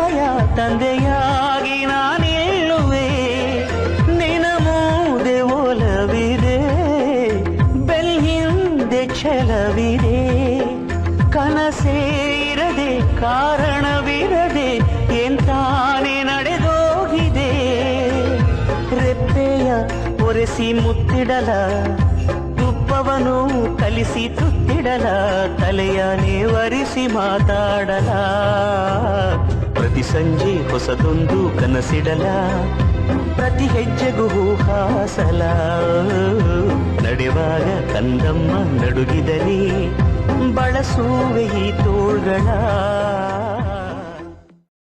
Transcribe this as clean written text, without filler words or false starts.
ಪ್ರೇಮಯ ತಂದೆಯಾಗಿ ನಾನಿಲ್ಲುವೆ ನಿನ ಮೂದೆ ಒಲವಿದೆ ಬೆಳ್ಳಿಂದೆ ಛಲವಿದೆ ಕನಸೇ ಇರದೆ ಕಾರಣವಿರದೆ ಎಂತಾನೆ ನಡೆದೋಗಿದೆ ರೆಪ್ಪೆಯ ಒರೆಸಿ ಮುತ್ತಿಡಲ ತುಪ್ಪವನು ಕಲಿಸಿ ತುತ್ತಿಡಲ ತಲೆಯನೇ ವರಿಸಿ ಮಾತಾಡಲ ಪ್ರತಿ ಸಂಜೆ ಹೊಸದೊಂದು ಕನಸಿಡಲ ಪ್ರತಿ ಹೆಜ್ಜೆಗೂ ಹಾಸಲ ನಡೆವಾಗ ಕಂದಮ್ಮ ನಡುಗಿದಲಿ ಬಳಸುವೆ ಈ ತೋಳ್ಗಳ